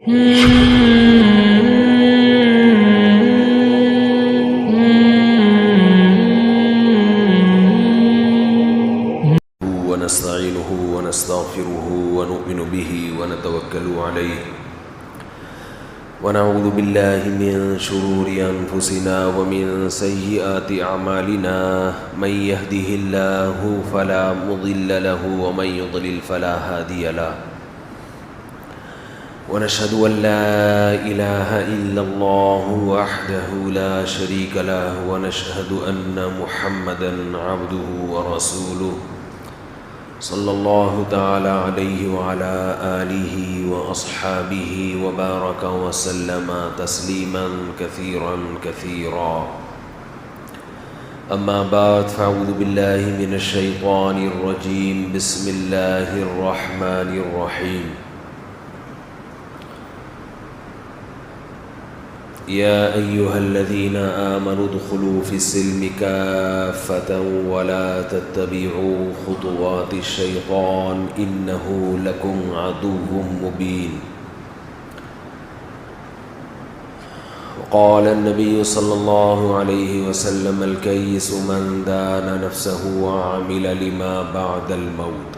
ونستعينه ونستغفره ونؤمن به ونتوكل عليه ونعوذ بالله من شرور أنفسنا ومن سيئات أعمالنا من يهده الله فلا مضل له ومن يضلل فلا هادي له ونشهد أن لا إله إلا الله وحده لا شريك له ونشهد أن محمدا عبده ورسوله صلى الله تعالى عليه وعلى آله وأصحابه وبارك وسلم تسليما كثيرا كثيرا أما بعد فأعوذ بالله من الشيطان الرجيم بسم الله الرحمن الرحيم يا أيها الذين آمنوا ادخلوا في السلم كافة ولا تتبعوا خطوات الشيطان إنه لكم عدو مبين وقال النبي صلى الله عليه وسلم الكيس من دان نفسه وعمل لما بعد الموت۔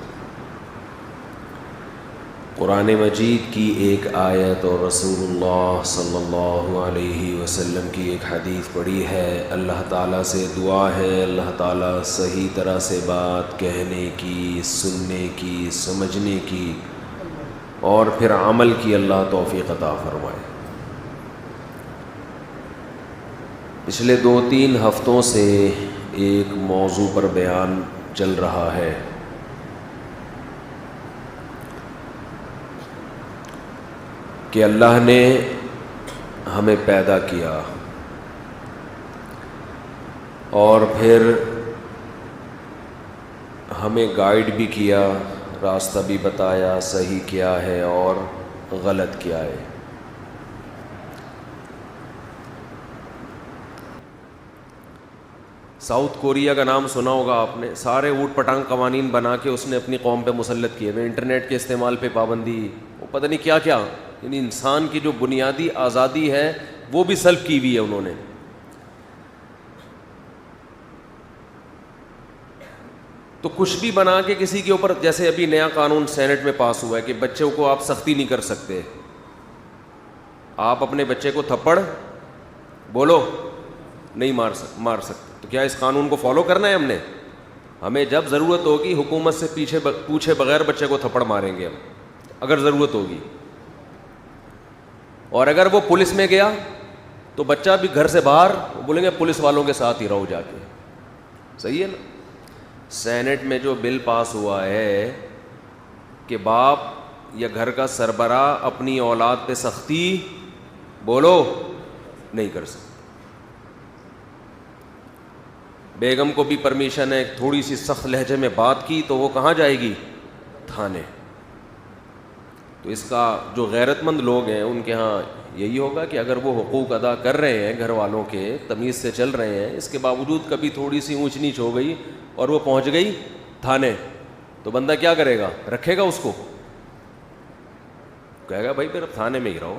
قرآن مجید کی ایک آیت اور رسول اللہ صلی اللہ علیہ وسلم کی ایک حدیث پڑھی ہے۔ اللہ تعالیٰ سے دعا ہے اللہ تعالیٰ صحیح طرح سے بات کہنے کی، سننے کی، سمجھنے کی اور پھر عمل کی اللہ توفیق عطا فرمائے۔ پچھلے 2-3 ہفتوں سے ایک موضوع پر بیان چل رہا ہے کہ اللہ نے ہمیں پیدا کیا اور پھر ہمیں گائیڈ بھی کیا، راستہ بھی بتایا، صحیح کیا ہے اور غلط کیا ہے۔ ساؤتھ کوریا کا نام سنا ہوگا آپ نے، سارے اوٹ پٹانگ قوانین بنا کے اس نے اپنی قوم پہ مسلط کیے ہوئے، انٹرنیٹ کے استعمال پہ پابندی، وہ پتہ نہیں کیا کیا، یعنی انسان کی جو بنیادی آزادی ہے وہ بھی سلب کی ہوئی ہے انہوں نے۔ تو کچھ بھی بنا کے کسی کے اوپر، جیسے ابھی نیا قانون سینٹ میں پاس ہوا ہے کہ بچوں کو آپ سختی نہیں کر سکتے، آپ اپنے بچے کو تھپڑ بولو نہیں مار سکتے۔ تو کیا اس قانون کو فالو کرنا ہے ہمیں جب ضرورت ہوگی حکومت سے پوچھے بغیر بچے کو تھپڑ ماریں گے ہم، اگر ضرورت ہوگی۔ اور اگر وہ پولیس میں گیا تو بچہ بھی گھر سے باہر بولیں گے پولیس والوں کے ساتھ ہی رہو جا کے، صحیح ہے نا۔ سینٹ میں جو بل پاس ہوا ہے کہ باپ یا گھر کا سربراہ اپنی اولاد پہ سختی بولو نہیں کر سکتا، بیگم کو بھی پرمیشن ہے، تھوڑی سی سخت لہجے میں بات کی تو وہ کہاں جائے گی؟ تھانے۔ تو اس کا جو غیرت مند لوگ ہیں ان کے ہاں یہی ہوگا کہ اگر وہ حقوق ادا کر رہے ہیں گھر والوں کے، تمیز سے چل رہے ہیں، اس کے باوجود کبھی تھوڑی سی اونچ نیچ ہو گئی اور وہ پہنچ گئی تھانے، تو بندہ کیا کرے گا؟ رکھے گا اس کو؟ کہے گا بھائی پھر تھانے میں ہی رہو۔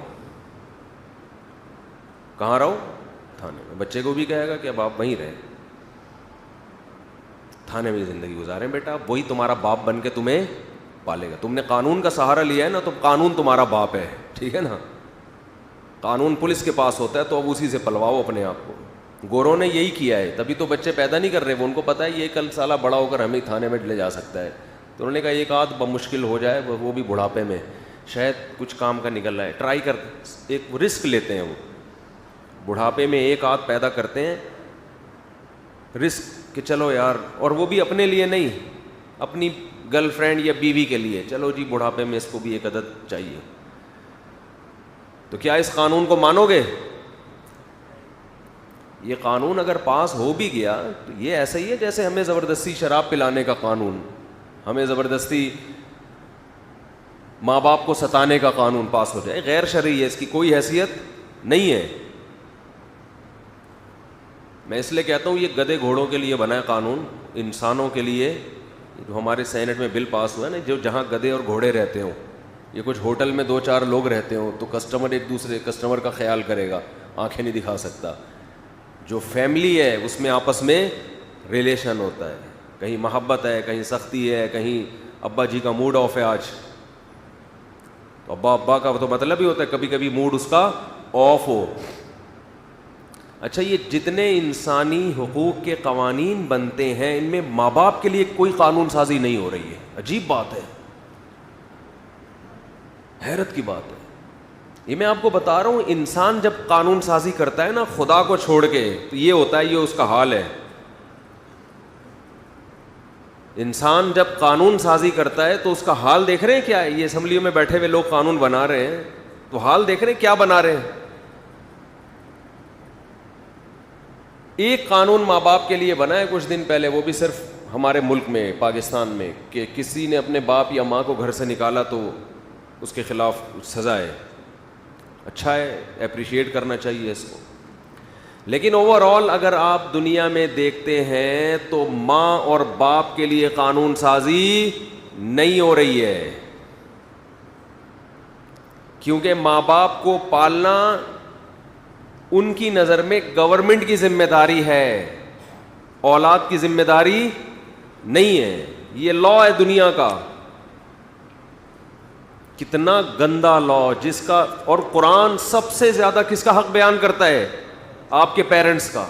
کہاں رہو؟ تھانے میں۔ بچے کو بھی کہے گا کہ اب آپ وہیں رہیں، تھانے میں زندگی گزاریں بیٹا، وہی تمہارا باپ بن کے تمہیں پالے گا۔ تم نے قانون کا سہارا لیا ہے نا، تو قانون تمہارا باپ ہے، ٹھیک ہے نا۔ قانون پولیس کے پاس ہوتا ہے تو اب اسی سے پلواؤ اپنے آپ کو۔ گوروں نے یہی کیا ہے، تبھی تو بچے پیدا نہیں کر رہے، وہ ان کو پتہ ہے یہ کل سالہ بڑا ہو کر ہمیں تھانے میں لے جا سکتا ہے، تو انہوں نے کہا ایک آدھ بمشکل ہو جائے، وہ بھی بڑھاپے میں، شاید کچھ کام کا نکل رہا ہے، ٹرائی کر، ایک رسک لیتے ہیں وہ، بڑھاپے میں ایک آدھ پیدا کرتے ہیں، رسک کہ چلو یار، اور وہ بھی اپنے لیے نہیں، اپنی گرل فرینڈ یا بیوی کے لیے، چلو جی بڑھاپے میں اس کو بھی ایک عدد چاہیے۔ تو کیا اس قانون کو مانو گے؟ یہ قانون اگر پاس ہو بھی گیا تو یہ ایسا ہی ہے جیسے ہمیں زبردستی شراب پلانے کا قانون، ہمیں زبردستی ماں باپ کو ستانے کا قانون پاس ہو جائے، غیر شرعی ہے، اس کی کوئی حیثیت نہیں ہے۔ میں اس لیے کہتا ہوں یہ گدھے گھوڑوں کے لیے بنا ہے قانون، انسانوں کے لیے جو ہمارے سینٹ میں بل پاس ہوا ہے نا، جو جہاں گدھے اور گھوڑے رہتے ہوں یہ کچھ ہوٹل میں 2-4 لوگ رہتے ہوں تو کسٹمر ایک دوسرے کسٹمر کا خیال کرے گا, آنکھیں نہیں دکھا سکتا. جو فیملی ہے اس میں آپس میں ریلیشن ہوتا ہے, کہیں محبت ہے, کہیں سختی ہے, کہیں ابا جی کا موڈ آف ہے آج, تو ابا کا تو مطلب ہی ہوتا ہے کبھی کبھی موڈ اس کا آف ہو. اچھا, یہ جتنے انسانی حقوق کے قوانین بنتے ہیں ان میں ماں باپ کے لیے کوئی قانون سازی نہیں ہو رہی ہے. عجیب بات ہے, حیرت کی بات ہے. یہ میں آپ کو بتا رہا ہوں, انسان جب قانون سازی کرتا ہے نا خدا کو چھوڑ کے, تو یہ ہوتا ہے, یہ اس کا حال ہے. انسان جب قانون سازی کرتا ہے تو اس کا حال دیکھ رہے ہیں کیا ہے. یہ اسمبلیوں میں بیٹھے ہوئے لوگ قانون بنا رہے ہیں تو حال دیکھ رہے ہیں کیا بنا رہے ہیں. ایک قانون ماں باپ کے لیے بنا ہے کچھ دن پہلے, وہ بھی صرف ہمارے ملک میں پاکستان میں, کہ کسی نے اپنے باپ یا ماں کو گھر سے نکالا تو اس کے خلاف سزا ہے. اچھا ہے, اپریشیٹ کرنا چاہیے اس کو. لیکن اوور آل اگر آپ دنیا میں دیکھتے ہیں تو ماں اور باپ کے لیے قانون سازی نہیں ہو رہی ہے, کیونکہ ماں باپ کو پالنا ان کی نظر میں گورنمنٹ کی ذمہ داری ہے, اولاد کی ذمہ داری نہیں ہے. یہ لا ہے دنیا کا, کتنا گندا لا جس کا, اور قرآن سب سے زیادہ کس کا حق بیان کرتا ہے, آپ کے پیرنٹس کا.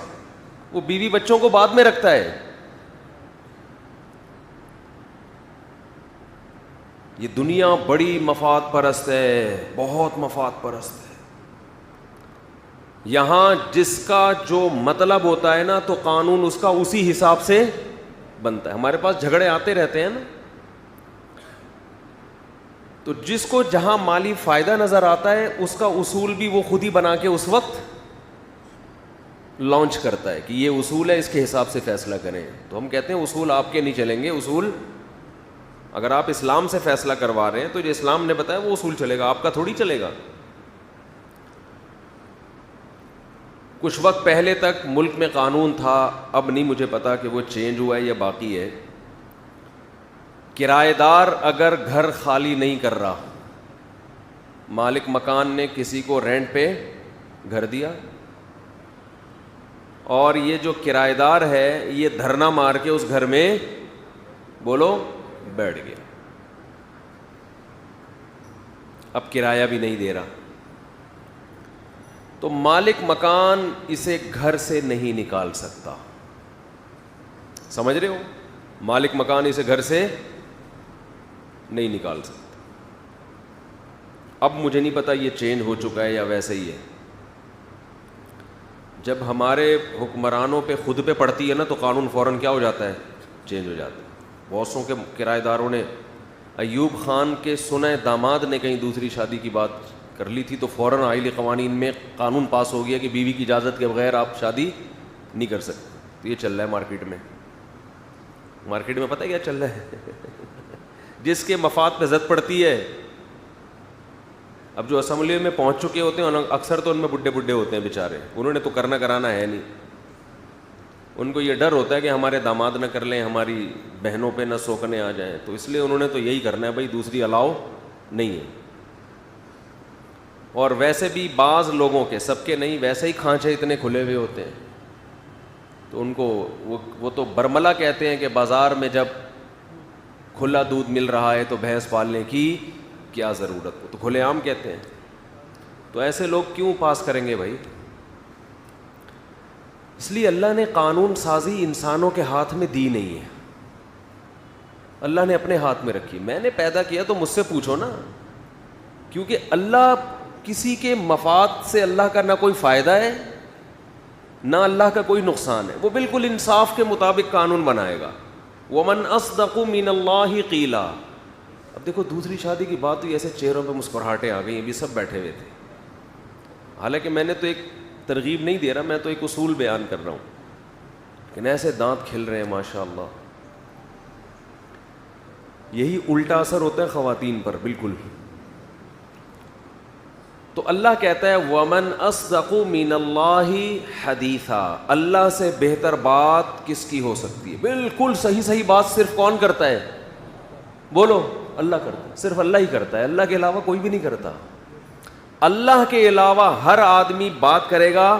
وہ بیوی بچوں کو بعد میں رکھتا ہے. یہ دنیا بڑی مفاد پرست ہے, بہت مفاد پرست ہے. یہاں جس کا جو مطلب ہوتا ہے نا تو قانون اس کا اسی حساب سے بنتا ہے. ہمارے پاس جھگڑے آتے رہتے ہیں نا, تو جس کو جہاں مالی فائدہ نظر آتا ہے اس کا اصول بھی وہ خود ہی بنا کے اس وقت لانچ کرتا ہے کہ یہ اصول ہے, اس کے حساب سے فیصلہ کریں. تو ہم کہتے ہیں اصول آپ کے نہیں چلیں گے, اصول اگر آپ اسلام سے فیصلہ کروا رہے ہیں تو جو اسلام نے بتایا وہ اصول چلے گا, آپ کا تھوڑی چلے گا. کچھ وقت پہلے تک ملک میں قانون تھا, اب نہیں مجھے پتا کہ وہ چینج ہوا ہے یا باقی ہے. کرایہ دار اگر گھر خالی نہیں کر رہا, مالک مکان نے کسی کو رینٹ پہ گھر دیا اور یہ جو کرایہ دار ہے یہ دھرنا مار کے اس گھر میں بولو بیٹھ گیا, اب کرایہ بھی نہیں دے رہا, تو مالک مکان اسے گھر سے نہیں نکال سکتا. سمجھ رہے ہو, مالک مکان اسے گھر سے نہیں نکال سکتا. اب مجھے نہیں پتا یہ چینج ہو چکا ہے یا ویسے ہی ہے. جب ہمارے حکمرانوں پہ خود پہ پڑتی ہے نا تو قانون فوراً کیا ہو جاتا ہے, چینج ہو جاتا ہے. بہت سو کے کرایہ داروں نے, ایوب خان کے سنہ داماد نے کہیں دوسری شادی کی بات کر لی تھی تو فوراً آئلی قوانین میں قانون پاس ہو گیا کہ بیوی کی اجازت کے بغیر آپ شادی نہیں کر سکتے. تو یہ چل رہا ہے مارکیٹ میں. مارکیٹ میں پتہ ہے کیا چل رہا ہے جس کے مفاد پہ زد پڑتی ہے. اب جو اسمبلی میں پہنچ چکے ہوتے ہیں اکثر تو ان میں بڈھے ہوتے ہیں بیچارے, انہوں نے تو کرنا کرانا ہے نہیں. ان کو یہ ڈر ہوتا ہے کہ ہمارے داماد نہ کر لیں, ہماری بہنوں پہ نہ سوکنے آ جائیں, تو اس لیے انہوں نے تو یہی کرنا ہے بھائی, دوسری الاؤ نہیں ہے. اور ویسے بھی بعض لوگوں کے, سب کے نہیں, ویسے ہی کھانچے اتنے کھلے ہوئے ہوتے ہیں تو ان کو وہ تو برملا کہتے ہیں کہ بازار میں جب کھلا دودھ مل رہا ہے تو بھینس پالنے کی کیا ضرورت, تو کھلے عام کہتے ہیں. تو ایسے لوگ کیوں پاس کریں گے بھائی؟ اس لیے اللہ نے قانون سازی انسانوں کے ہاتھ میں دی نہیں ہے, اللہ نے اپنے ہاتھ میں رکھی. میں نے پیدا کیا تو مجھ سے پوچھو نا, کیونکہ اللہ کسی کے مفاد سے, اللہ کا نہ کوئی فائدہ ہے نہ اللہ کا کوئی نقصان ہے, وہ بالکل انصاف کے مطابق قانون بنائے گا. وَمَنْ أَصْدَقُ مِنَ اللَّهِ قِيلًا. اب دیکھو دوسری شادی کی بات ہوئی, ایسے چہروں پہ مسکراہٹیں آ گئی, ابھی سب بیٹھے ہوئے تھے. حالانکہ میں نے تو ایک ترغیب نہیں دے رہا, میں تو ایک اصول بیان کر رہا ہوں, لیکن ایسے دانت کھل رہے ہیں ماشاء اللہ. یہی الٹا اثر ہوتا ہے خواتین پر بالکل. تو اللہ کہتا ہے وَمَنْ أَصْدَقُ مِنَ اللَّهِ حَدِيثًا, اللہ سے بہتر بات کس کی ہو سکتی ہے؟ بالکل صحیح بات صرف کون کرتا ہے؟ بولو, اللہ کرتا ہے, صرف اللہ ہی کرتا ہے, اللہ کے علاوہ کوئی بھی نہیں کرتا. اللہ کے علاوہ ہر آدمی بات کرے گا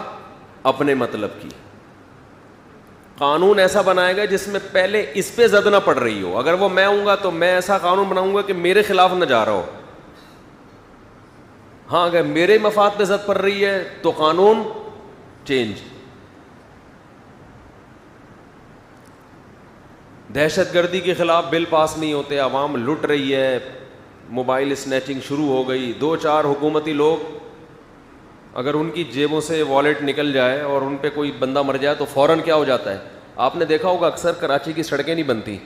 اپنے مطلب کی. قانون ایسا بنائے گا جس میں پہلے اس پہ زد نہ پڑ رہی ہو. اگر وہ میں ہوں گا تو میں ایسا قانون بناؤں گا کہ میرے خلاف نہ جا رہا ہو. ہاں اگر میرے مفاد پہ زد پڑ رہی ہے تو قانون چینج. دہشت گردی کے خلاف بل پاس نہیں ہوتے, عوام لٹ رہی ہے, موبائل اسنیچنگ شروع ہو گئی. 2-4 حکومتی لوگ اگر ان کی جیبوں سے والیٹ نکل جائے اور ان پہ کوئی بندہ مر جائے تو فوراً کیا ہو جاتا ہے. آپ نے دیکھا ہوگا اکثر کراچی کی سڑکیں نہیں بنتی,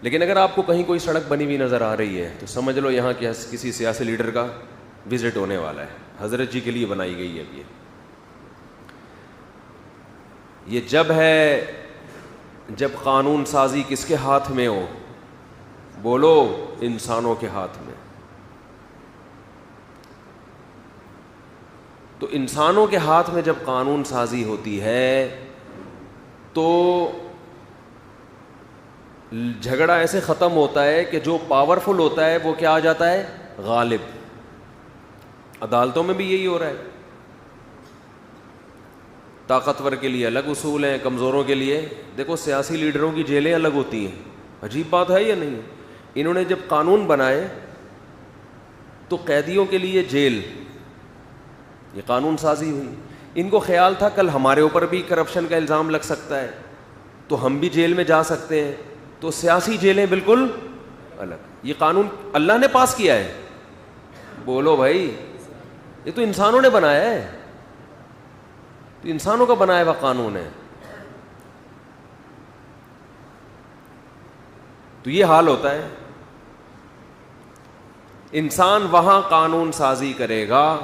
لیکن اگر آپ کو کہیں کوئی سڑک بنی ہوئی نظر آ رہی ہے تو سمجھ لو یہاں کسی سیاسی لیڈر کا وزٹ ہونے والا ہے. حضرت جی کے لیے بنائی گئی ہے. یہ جب ہے جب قانون سازی کس کے ہاتھ میں ہو؟ بولو, انسانوں کے ہاتھ میں. تو انسانوں کے ہاتھ میں جب قانون سازی ہوتی ہے تو جھگڑا ایسے ختم ہوتا ہے کہ جو پاورفل ہوتا ہے وہ کیا آ جاتا ہے؟ غالب. عدالتوں میں بھی یہی ہو رہا ہے. طاقتور کے لیے الگ اصول ہیں, کمزوروں کے لیے. دیکھو سیاسی لیڈروں کی جیلیں الگ ہوتی ہیں. عجیب بات ہے یا نہیں؟ انہوں نے جب قانون بنائے تو قیدیوں کے لیے جیل, یہ قانون سازی ہوئی. ان کو خیال تھا کل ہمارے اوپر بھی کرپشن کا الزام لگ سکتا ہے تو ہم بھی جیل میں جا سکتے ہیں, تو سیاسی جیلیں بالکل الگ. یہ قانون اللہ نے پاس کیا ہے. بولو بھائی, یہ تو انسانوں نے بنایا ہے, تو انسانوں کا بنایا ہوا قانون ہے. تو یہ حال ہوتا ہے. انسان وہاں قانون سازی کرے گا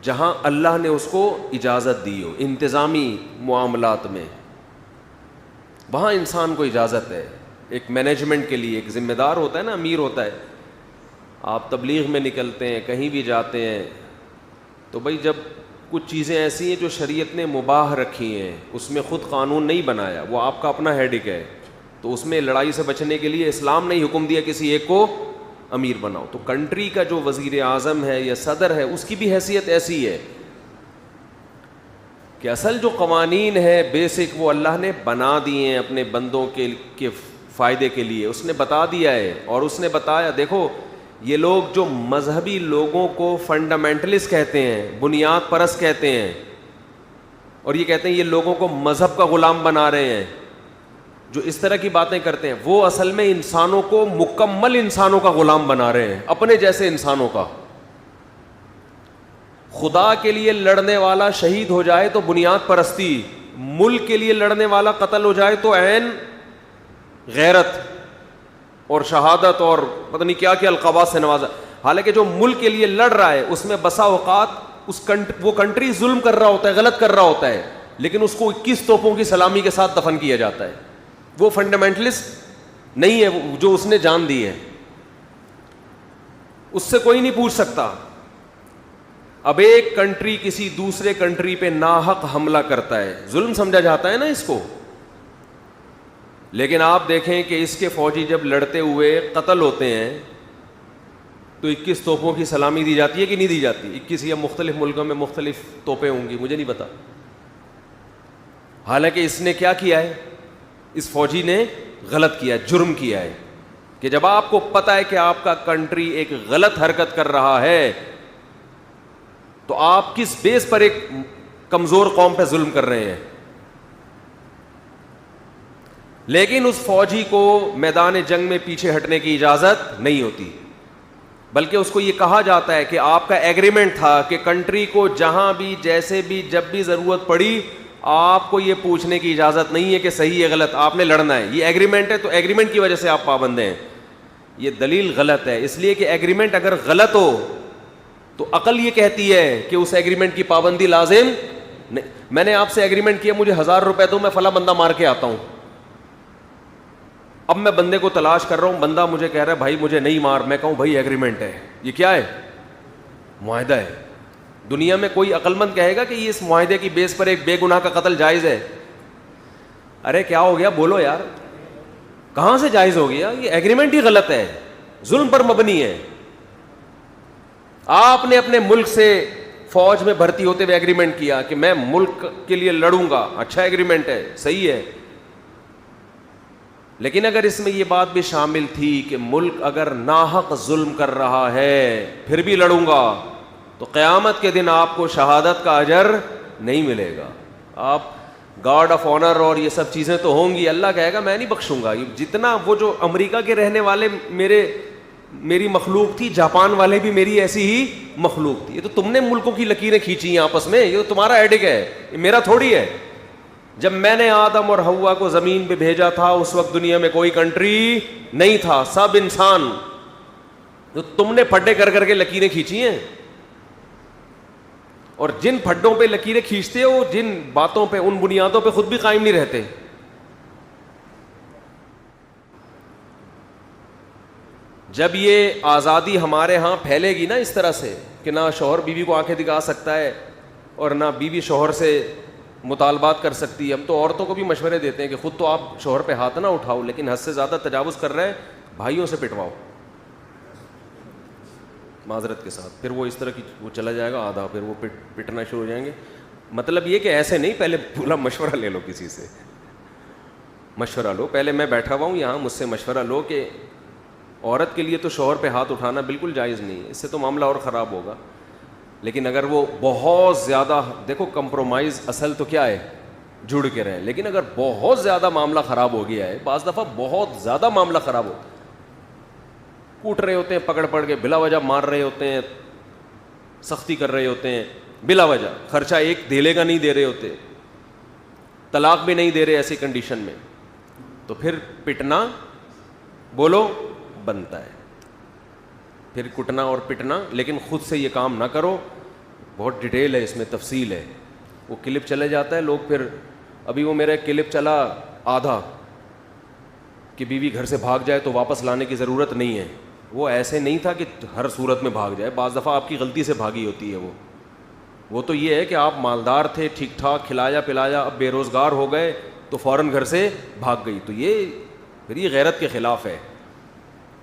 جہاں اللہ نے اس کو اجازت دی ہو. انتظامی معاملات میں وہاں انسان کو اجازت ہے. ایک مینجمنٹ کے لیے ایک ذمہ دار ہوتا ہے نا, امیر ہوتا ہے. آپ تبلیغ میں نکلتے ہیں, کہیں بھی جاتے ہیں, تو بھائی جب کچھ چیزیں ایسی ہیں جو شریعت نے مباح رکھی ہیں, اس میں خود قانون نہیں بنایا, وہ آپ کا اپنا ہیڈک ہے, تو اس میں لڑائی سے بچنے کے لیے اسلام نے حکم دیا کسی ایک کو امیر بناؤ. تو کنٹری کا جو وزیر اعظم ہے یا صدر ہے اس کی بھی حیثیت ایسی ہے کہ اصل جو قوانین ہے بیسک وہ اللہ نے بنا دیے ہیں اپنے بندوں کے فائدے کے لیے. اس نے بتا دیا ہے, اور اس نے بتایا دیکھو یہ لوگ جو مذہبی لوگوں کو فنڈامنٹلسٹ کہتے ہیں, بنیاد پرست کہتے ہیں, اور یہ کہتے ہیں یہ لوگوں کو مذہب کا غلام بنا رہے ہیں, جو اس طرح کی باتیں کرتے ہیں, وہ اصل میں انسانوں کو مکمل انسانوں کا غلام بنا رہے ہیں, اپنے جیسے انسانوں کا. خدا کے لیے لڑنے والا شہید ہو جائے تو بنیاد پرستی, ملک کے لیے لڑنے والا قتل ہو جائے تو عین غیرت اور شہادت اور پتہ نہیں کیا کیا القابات سے نوازا. حالانکہ جو ملک کے لیے لڑ رہا ہے اس میں بسا اوقات وہ کنٹری ظلم کر رہا ہوتا ہے, غلط کر رہا ہوتا ہے, لیکن اس کو 21 توپوں کی سلامی کے ساتھ دفن کیا جاتا ہے. وہ فنڈامنٹلسٹ نہیں ہے جو اس نے جان دی ہے, اس سے کوئی نہیں پوچھ سکتا. اب ایک کنٹری کسی دوسرے کنٹری پہ ناحق حملہ کرتا ہے, ظلم سمجھا جاتا ہے نا اس کو, لیکن آپ دیکھیں کہ اس کے فوجی جب لڑتے ہوئے قتل ہوتے ہیں تو 21 توپوں کی سلامی دی جاتی ہے کہ نہیں دی جاتی؟ 21 یا مختلف ملکوں میں مختلف توپیں ہوں گی, مجھے نہیں پتا. حالانکہ اس نے کیا کیا ہے, اس فوجی نے غلط کیا, جرم کیا ہے, کہ جب آپ کو پتا ہے کہ آپ کا کنٹری ایک غلط حرکت کر رہا ہے تو آپ کس بیس پر ایک کمزور قوم پہ ظلم کر رہے ہیں. لیکن اس فوجی کو میدان جنگ میں پیچھے ہٹنے کی اجازت نہیں ہوتی, بلکہ اس کو یہ کہا جاتا ہے کہ آپ کا ایگریمنٹ تھا کہ کنٹری کو جہاں بھی جیسے بھی جب بھی ضرورت پڑی آپ کو یہ پوچھنے کی اجازت نہیں ہے کہ صحیح ہے غلط, آپ نے لڑنا ہے. یہ ایگریمنٹ ہے تو ایگریمنٹ کی وجہ سے آپ پابند ہیں. یہ دلیل غلط ہے, اس لیے کہ ایگریمنٹ اگر غلط ہو تو عقل یہ کہتی ہے کہ اس ایگریمنٹ کی پابندی لازم نہیں. میں نے آپ سے ایگریمنٹ کیا مجھے 1000 روپے دو, میں فلاں بندہ مار کے آتا ہوں. اب میں بندے کو تلاش کر رہا ہوں, بندہ مجھے کہہ رہا ہے بھائی مجھے نہیں مار, میں کہوں بھائی ایگریمنٹ ہے, یہ کیا ہے؟ معاہدہ ہے. دنیا میں کوئی عقل مند کہے گا کہ یہ اس معاہدے کی بیس پر ایک بے گناہ کا قتل جائز ہے؟ ارے کیا ہو گیا, بولو یار. کہاں سے جائز ہو گیا؟ یہ ایگریمنٹ ہی غلط ہے, ظلم پر مبنی ہے. آپ نے اپنے ملک سے فوج میں بھرتی ہوتے ہوئے ایگریمنٹ کیا کہ میں ملک کے لیے لڑوں گا, اچھا ایگریمنٹ ہے, صحیح ہے, لیکن اگر اس میں یہ بات بھی شامل تھی کہ ملک اگر ناحق ظلم کر رہا ہے پھر بھی لڑوں گا, تو قیامت کے دن آپ کو شہادت کا اجر نہیں ملے گا. آپ گارڈ آف آنر اور یہ سب چیزیں تو ہوں گی, اللہ کہے گا میں نہیں بخشوں گا. جتنا وہ جو امریکہ کے رہنے والے میری مخلوق تھی, جاپان والے بھی میری ایسی ہی مخلوق تھی. یہ تو تم نے ملکوں کی لکیریں کھینچی ہیں آپس میں, یہ تو تمہارا ایڈک ہے, یہ میرا تھوڑی ہے. جب میں نے آدم اور حوا کو زمین پہ بھیجا تھا اس وقت دنیا میں کوئی کنٹری نہیں تھا, سب انسان. جو تم نے پھڈے کر کر کے لکیریں کھینچی ہیں, اور جن پھڈوں پہ لکیریں کھینچتے ہو, جن باتوں پہ, ان بنیادوں پہ خود بھی قائم نہیں رہتے. جب یہ آزادی ہمارے ہاں پھیلے گی نا اس طرح سے کہ نہ شوہر بیوی کو آنکھیں دکھا سکتا ہے اور نہ بیوی شوہر سے مطالبات کر سکتی ہے. ہم تو عورتوں کو بھی مشورے دیتے ہیں کہ خود تو آپ شوہر پہ ہاتھ نہ اٹھاؤ, لیکن حد سے زیادہ تجاوز کر رہے ہیں بھائیوں سے پٹواؤ معذرت کے ساتھ. پھر وہ اس طرح کی وہ چلا جائے گا آدھا, پھر وہ پٹنا شروع ہو جائیں گے. مطلب یہ کہ ایسے نہیں, پہلے پورا مشورہ لے لو, کسی سے مشورہ لو. پہلے میں بیٹھا ہوا ہوں یہاں, مجھ سے مشورہ لو کہ عورت کے لیے تو شوہر پہ ہاتھ اٹھانا بالکل جائز نہیں ہے, اس سے تو معاملہ اور خراب ہوگا. لیکن اگر وہ بہت زیادہ, دیکھو کمپرومائز اصل تو کیا ہے, جڑ کے رہیں, لیکن اگر بہت زیادہ معاملہ خراب ہو گیا ہے, بعض دفعہ بہت زیادہ معاملہ خراب ہوتا ہے, کوٹ رہے ہوتے ہیں پکڑ پڑ کے, بلا وجہ مار رہے ہوتے ہیں, سختی کر رہے ہوتے ہیں بلا وجہ, خرچہ ایک دھیلے کا نہیں دے رہے ہوتے, طلاق بھی نہیں دے رہے ایسی کنڈیشن میں, تو پھر پٹنا بولو بنتا ہے, پھر کٹنا اور پٹنا. لیکن خود سے یہ کام نہ کرو, بہت ڈیٹیل ہے اس میں, تفصیل ہے. وہ کلپ چلے جاتا ہے, لوگ پھر, ابھی وہ میرا کلپ چلا آدھا کہ بیوی گھر سے بھاگ جائے تو واپس لانے کی ضرورت نہیں ہے. وہ ایسے نہیں تھا کہ ہر صورت میں بھاگ جائے, بعض دفعہ آپ کی غلطی سے بھاگی ہوتی ہے. وہ تو یہ ہے کہ آپ مالدار تھے, ٹھیک ٹھاک کھلایا پلایا, اب بے روزگار ہو گئے تو فوراً گھر سے بھاگ گئی. تو یہ پھر یہ غیرت کے خلاف ہے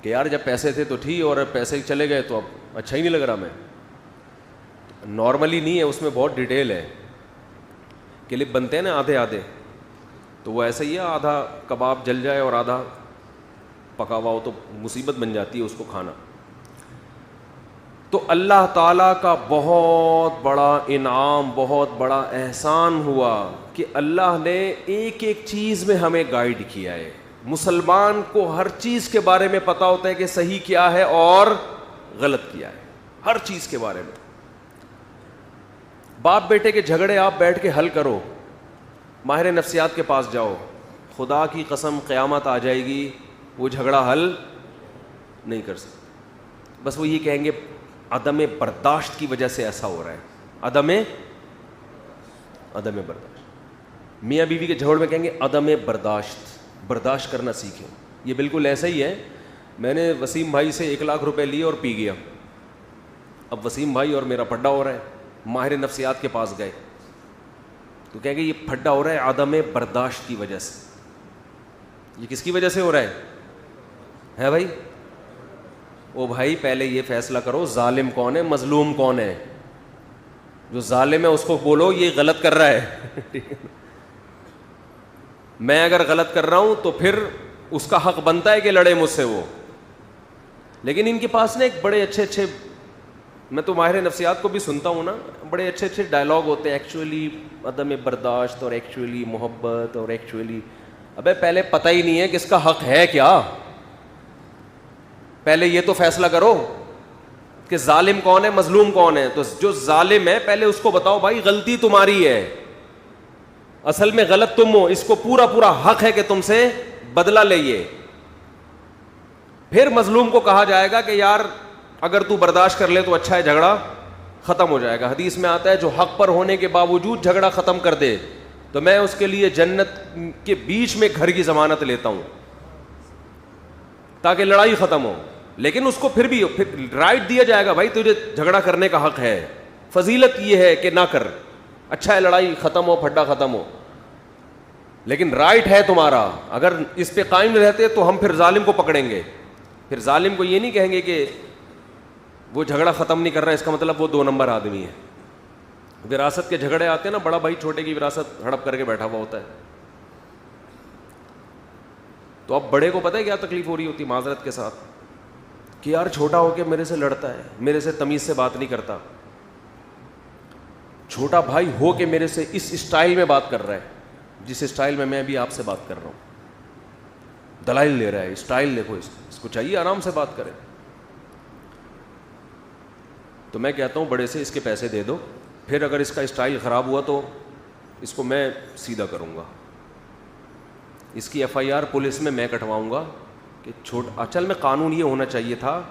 کہ یار جب پیسے تھے تو ٹھیک, اور اب پیسے چلے گئے تو اب اچھا ہی نہیں لگ رہا. میں نارملی نہیں ہے, اس میں بہت ڈیٹیل ہے. کلپ بنتے ہیں نا آدھے آدھے, تو وہ ایسا ہی ہے, آدھا کباب جل جائے اور آدھا پکا ہوا ہو تو مصیبت بن جاتی ہے اس کو کھانا. تو اللہ تعالیٰ کا بہت بڑا انعام, بہت بڑا احسان ہوا کہ اللہ نے ایک ایک چیز میں ہمیں گائیڈ کیا ہے. مسلمان کو ہر چیز کے بارے میں پتہ ہوتا ہے کہ صحیح کیا ہے اور غلط کیا ہے, ہر چیز کے بارے میں. باپ بیٹے کے جھگڑے آپ بیٹھ کے حل کرو, ماہر نفسیات کے پاس جاؤ, خدا کی قسم قیامت آ جائے گی وہ جھگڑا حل نہیں کر سکتے. بس وہ یہ کہیں گے عدم برداشت کی وجہ سے ایسا ہو رہا ہے, عدم برداشت. میاں بیوی کے جھگڑ میں کہیں گے عدم برداشت کرنا سیکھیں. یہ بالکل ایسا ہی ہے. میں نے وسیم بھائی سے 1,00,000 روپے لیے اور پی گیا. اب وسیم بھائی اور میرا پھڈا ہو رہا ہے, ماہر نفسیات کے پاس گئے تو کہیں گے یہ پھڈا ہو رہا ہے عدم برداشت کی وجہ سے. یہ کس کی وجہ سے ہو رہا ہے بھائی؟ او بھائی پہلے یہ فیصلہ کرو ظالم کون ہے, مظلوم کون ہے. جو ظالم ہے اس کو بولو یہ غلط کر رہا ہے. میں اگر غلط کر رہا ہوں تو پھر اس کا حق بنتا ہے کہ لڑے مجھ سے وہ. لیکن ان کے پاس نا ایک بڑے اچھے, میں تو ماہر نفسیات کو بھی سنتا ہوں نا, بڑے اچھے ڈائلاگ ہوتے ہیں, ایکچولی عدم برداشت اور ایکچولی محبت اور ایکچولی. ابے پہلے پتہ ہی نہیں ہے کہ اس کا حق ہے کیا, پہلے یہ تو فیصلہ کرو کہ ظالم کون ہے مظلوم کون ہے. تو جو ظالم ہے پہلے اس کو بتاؤ بھائی غلطی تمہاری ہے, اصل میں غلط تم ہو, اس کو پورا حق ہے کہ تم سے بدلہ لئیے. پھر مظلوم کو کہا جائے گا کہ یار اگر تو برداشت کر لے تو اچھا ہے, جھگڑا ختم ہو جائے گا. حدیث میں آتا ہے جو حق پر ہونے کے باوجود جھگڑا ختم کر دے تو میں اس کے لیے جنت کے بیچ میں گھر کی ضمانت لیتا ہوں تاکہ لڑائی ختم ہو. لیکن اس کو پھر بھی رائٹ دیا جائے گا, بھائی تجھے جھگڑا کرنے کا حق ہے, فضیلت یہ ہے کہ نہ کر, اچھا ہے لڑائی ختم ہو, پھڈا ختم ہو. لیکن رائٹ ہے تمہارا. اگر اس پہ قائم رہتے تو ہم پھر ظالم کو پکڑیں گے. پھر ظالم کو یہ نہیں کہیں گے کہ وہ جھگڑا ختم نہیں کر رہا ہے, اس کا مطلب وہ 2 نمبر آدمی ہے. وراثت کے جھگڑے آتے ہیں نا, بڑا بھائی چھوٹے کی وراثت ہڑپ کر کے بیٹھا ہوا ہوتا ہے. تو اب بڑے کو پتہ ہے کیا تکلیف ہو رہی ہوتی معذرت کے ساتھ, کہ یار چھوٹا ہو کے میرے سے لڑتا ہے, میرے سے تمیز سے بات نہیں کرتا. چھوٹا بھائی ہو کے میرے سے اس اسٹائل میں بات کر رہا ہے جس اسٹائل میں ابھی آپ سے بات کر رہا ہوں. دلائل لے رہا ہے, اسٹائل دیکھو, اس کو چاہیے آرام سے بات کرے. تو میں کہتا ہوں بڑے سے اس کے پیسے دے دو, پھر اگر اس کا اسٹائل خراب ہوا تو اس کو میں سیدھا کروں گا. اس کی FIR پولیس میں کٹواؤں گا کہ اصل میں قانون یہ ہونا چاہیے تھا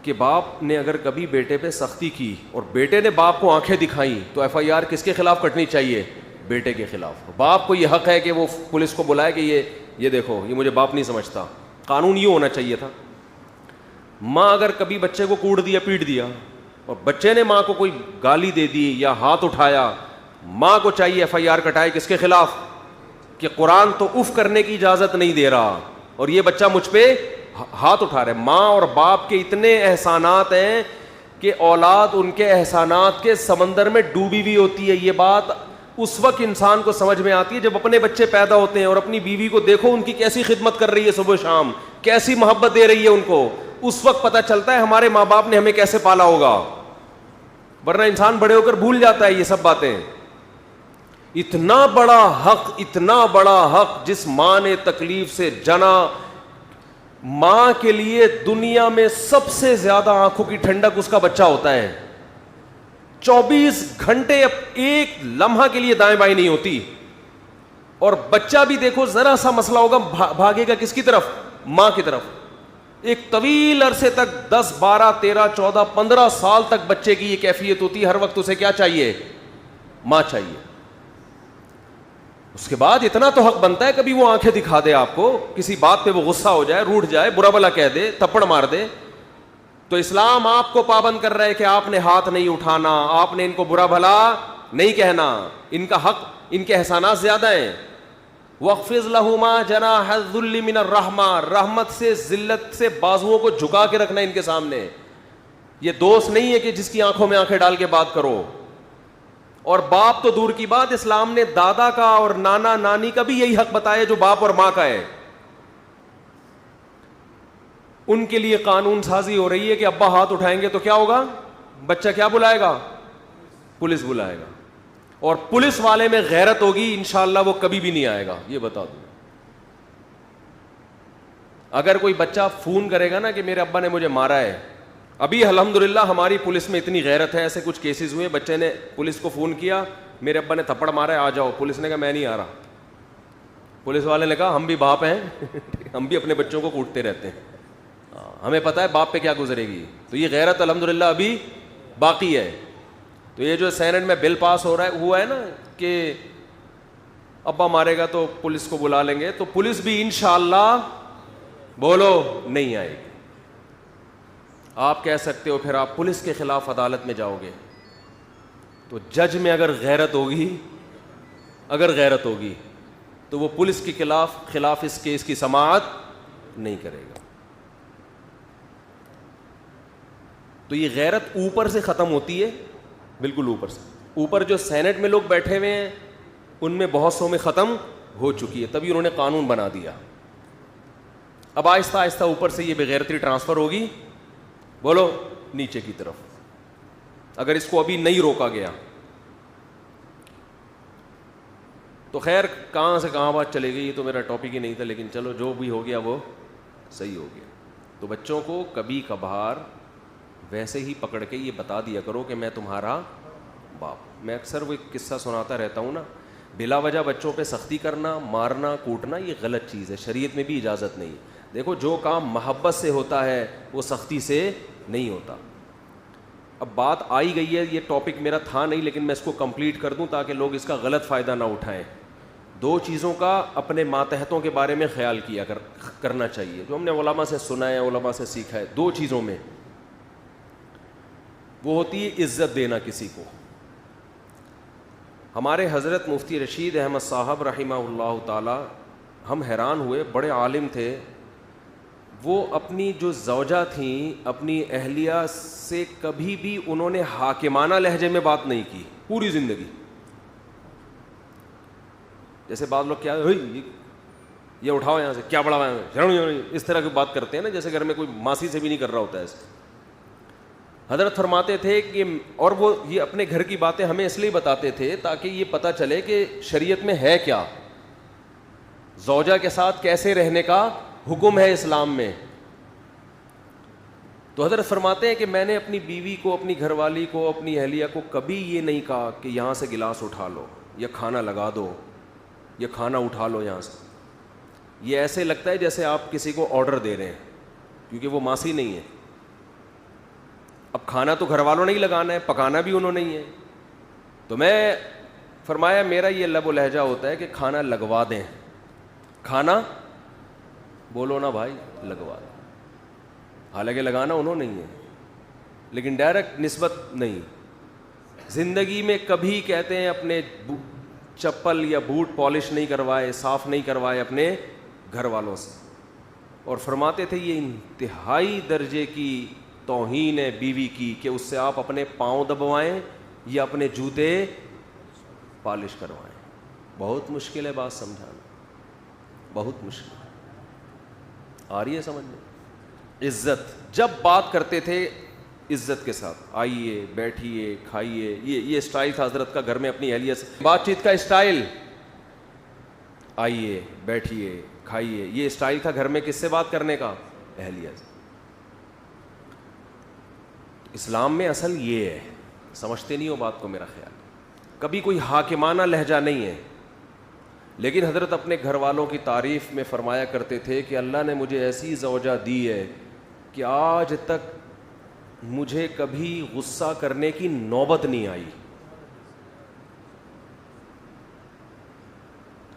کہ باپ نے اگر کبھی بیٹے پہ سختی کی اور بیٹے نے باپ کو آنکھیں دکھائیں تو FIR کس کے خلاف کٹنی چاہیے؟ بیٹے کے خلاف. باپ کو یہ حق ہے کہ وہ پولیس کو بلائے کہ یہ دیکھو یہ مجھے باپ نہیں سمجھتا. قانون یہ ہونا چاہیے تھا. ماں اگر کبھی بچے کو کوڑ دیا, پیٹ دیا, اور بچے نے ماں کو کوئی گالی دے دی یا ہاتھ اٹھایا, ماں کو چاہیے FIR کٹائے کس کے خلاف؟ کہ قرآن تو اف کرنے کی اجازت نہیں دے رہا اور یہ بچہ مجھ پہ ہاتھ اٹھا رہا ہے. ماں اور باپ کے اتنے احسانات ہیں کہ اولاد ان کے احسانات کے سمندر میں ڈوبی ہوئی ہوتی ہے. یہ بات اس وقت انسان کو سمجھ میں آتی ہے جب اپنے بچے پیدا ہوتے ہیں اور اپنی بیوی کو دیکھو ان کی کیسی خدمت کر رہی ہے صبح شام, کیسی محبت دے رہی ہے ان کو. اس وقت پتہ چلتا ہے ہمارے ماں باپ نے ہمیں کیسے پالا ہوگا, ورنہ انسان بڑے ہو کر بھول جاتا ہے یہ سب باتیں. اتنا بڑا حق جس ماں نے تکلیف سے جنا, ماں کے لیے دنیا میں سب سے زیادہ آنکھوں کی ٹھنڈک اس کا بچہ ہوتا ہے. 24 گھنٹے ایک لمحہ کے لیے دائیں بائیں نہیں ہوتی. اور بچہ بھی دیکھو ذرا سا مسئلہ ہوگا بھاگے گا کس کی طرف؟ ماں کی طرف. ایک طویل عرصے تک 10 12 13 14 15 سال تک بچے کی یہ کیفیت ہوتی ہے. ہر وقت اسے کیا چاہیے؟ ماں چاہیے. اس کے بعد اتنا تو حق بنتا ہے کبھی وہ آنکھیں دکھا دے آپ کو, کسی بات پہ وہ غصہ ہو جائے, روٹھ جائے, برا بھلا کہہ دے, تھپڑ مار دے, تو اسلام آپ کو پابند کر رہا ہے کہ آپ نے ہاتھ نہیں اٹھانا, آپ نے ان کو برا بھلا نہیں کہنا. ان کا حق, ان کے احسانات زیادہ ہیں. وَاخْفِضْ لَهُمَا جَنَاحَ الذُّلِّ مِنَ الرَّحْمَةِ, رحمت سے ذلت سے بازوؤں کو جھکا کے رکھنا ان کے سامنے. یہ دوست نہیں ہے کہ جس کی آنکھوں میں آنکھیں ڈال کے بات کرو. اور باپ تو دور کی بات, اسلام نے دادا کا اور نانا نانی کا بھی یہی حق بتایا جو باپ اور ماں کا ہے. ان کے لیے قانون سازی ہو رہی ہے کہ ابا ہاتھ اٹھائیں گے تو کیا ہوگا؟ بچہ کیا بلائے گا؟ پولیس بلائے گا. اور پولیس والے میں غیرت ہوگی انشاءاللہ وہ کبھی بھی نہیں آئے گا, یہ بتا دوں. اگر کوئی بچہ فون کرے گا نا کہ میرے ابا نے مجھے مارا ہے, ابھی الحمدللہ ہماری پولیس میں اتنی غیرت ہے, ایسے کچھ کیسز ہوئے, بچے نے پولیس کو فون کیا میرے ابا نے تھپڑ مارا ہے, آ جاؤ. پولیس نے کہا میں نہیں آ رہا. پولیس والے نے کہا ہم بھی باپ ہیں ہم بھی اپنے بچوں کو کوٹتے رہتے ہیں, ہمیں پتہ ہے باپ پہ کیا گزرے گی. تو یہ غیرت الحمدللہ ابھی باقی ہے. تو یہ جو سینٹ میں بل پاس ہوا ہے نا کہ ابا مارے گا تو پولیس کو بلا لیں گے, تو پولیس بھی انشاءاللہ بولو نہیں آئے گی. آپ کہہ سکتے ہو پھر آپ پولیس کے خلاف عدالت میں جاؤ گے, تو جج میں اگر غیرت ہوگی تو وہ پولیس کے خلاف اس کیس کی سماعت نہیں کرے گا. تو یہ غیرت اوپر سے ختم ہوتی ہے, بالکل اوپر سے. اوپر جو سینٹ میں لوگ بیٹھے ہوئے ہیں ان میں بہت سو میں ختم ہو چکی ہے, تبھی انہوں نے قانون بنا دیا. اب آہستہ آہستہ اوپر سے یہ بغیرتی ٹرانسفر ہوگی, بولو نیچے کی طرف, اگر اس کو ابھی نہیں روکا گیا تو. خیر کہاں سے کہاں بات چلے گئی, یہ تو میرا ٹاپک ہی نہیں تھا, لیکن چلو جو بھی ہو گیا وہ صحیح ہو گیا. تو بچوں کو کبھی کبھار ویسے ہی پکڑ کے یہ بتا دیا کرو کہ میں تمہارا باپ. میں اکثر وہ ایک قصہ سناتا رہتا ہوں نا, بلا وجہ بچوں پہ سختی کرنا, مارنا, کوٹنا یہ غلط چیز ہے, شریعت میں بھی اجازت نہیں. دیکھو جو کام محبت سے ہوتا ہے وہ سختی سے نہیں ہوتا. اب بات آئی گئی ہے, یہ ٹاپک میرا تھا نہیں لیکن میں اس کو کمپلیٹ کر دوں تاکہ لوگ اس کا غلط فائدہ نہ اٹھائیں. 2 چیزوں کا اپنے ماتحتوں کے بارے میں خیال کرنا چاہیے, جو ہم نے علماء سے سنا ہے, علماء سے سیکھا ہے. 2 چیزوں میں وہ ہوتی ہے عزت دینا کسی کو. ہمارے حضرت مفتی رشید احمد صاحب رحمہ اللہ تعالی، ہم حیران ہوئے، بڑے عالم تھے وہ، اپنی جو زوجہ تھیں، اپنی اہلیہ سے کبھی بھی انہوں نے حاکمانہ لہجے میں بات نہیں کی پوری زندگی. جیسے بعض لوگ کیا یہ اٹھاؤ یہاں سے، کیا بڑا اس طرح کی بات کرتے ہیں نا، جیسے گھر میں کوئی ماسی سے بھی نہیں کر رہا ہوتا ہے ایسے. حضرت فرماتے تھے کہ، اور وہ یہ اپنے گھر کی باتیں ہمیں اس لیے بتاتے تھے تاکہ یہ پتہ چلے کہ شریعت میں ہے کیا، زوجہ کے ساتھ کیسے رہنے کا حکم ہے اسلام میں. تو حضرت فرماتے ہیں کہ میں نے اپنی بیوی کو، اپنی گھر والی کو، اپنی اہلیہ کو کبھی یہ نہیں کہا کہ یہاں سے گلاس اٹھا لو، یا کھانا لگا دو، یا کھانا اٹھا لو یہاں سے. یہ ایسے لگتا ہے جیسے آپ کسی کو آرڈر دے رہے ہیں، کیونکہ وہ ماسی نہیں ہے. اب کھانا تو گھر والوں نے ہی لگانا ہے، پکانا بھی انہوں نے ہی ہے. تو میں فرمایا میرا یہ لب و لہجہ ہوتا ہے کہ کھانا لگوا دیں. کھانا بولو نا بھائی، لگوا دیں. حالانکہ لگانا انہوں نے ہی ہے، لیکن ڈائریکٹ نسبت نہیں. زندگی میں کبھی کہتے ہیں اپنے چپل یا بوٹ پالش نہیں کروائے، صاف نہیں کروائے اپنے گھر والوں سے. اور فرماتے تھے یہ انتہائی درجے کی توہین ہے بیوی کی کہ اس سے آپ اپنے پاؤں دبوائیں یا اپنے جوتے پالش کروائیں. بہت مشکل ہے بات سمجھانا، بہت مشکل. آ رہی ہے سمجھ میں؟ عزت، جب بات کرتے تھے عزت کے ساتھ، آئیے بیٹھیے کھائیے. یہ اسٹائل تھا حضرت کا گھر میں اپنی اہلیہ سے بات چیت کا اسٹائل. آئیے بیٹھیے کھائیے، یہ اسٹائل تھا گھر میں کس سے بات کرنے کا؟ اہلیہ سے. اسلام میں اصل یہ ہے، سمجھتے نہیں ہو بات کو میرا خیال. کبھی کوئی حاکمانہ لہجہ نہیں ہے. لیکن حضرت اپنے گھر والوں کی تعریف میں فرمایا کرتے تھے کہ اللہ نے مجھے ایسی زوجہ دی ہے کہ آج تک مجھے کبھی غصہ کرنے کی نوبت نہیں آئی.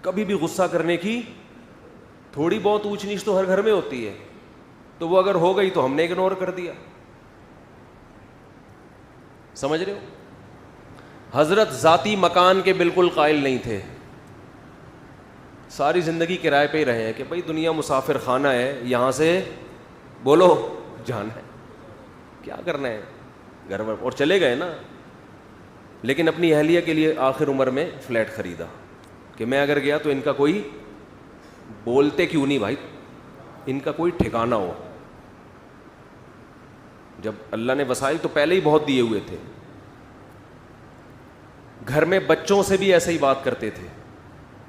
کبھی بھی غصہ کرنے کی، تھوڑی بہت اونچ نیچ تو ہر گھر میں ہوتی ہے، تو وہ اگر ہو گئی تو ہم نے اگنور کر دیا. سمجھ رہے ہو؟ حضرت ذاتی مکان کے بالکل قائل نہیں تھے. ساری زندگی کرائے پہ ہی رہے ہیں کہ بھائی دنیا مسافر خانہ ہے، یہاں سے بولو جانا ہے، کیا کرنا ہے گھر میں، اور چلے گئے نا. لیکن اپنی اہلیہ کے لیے آخر عمر میں فلیٹ خریدا کہ میں اگر گیا تو ان کا کوئی، بولتے کیوں نہیں بھائی، ان کا کوئی ٹھکانہ ہو. جب اللہ نے وسائل تو پہلے ہی بہت دیے ہوئے تھے. گھر میں بچوں سے بھی ایسے ہی بات کرتے تھے،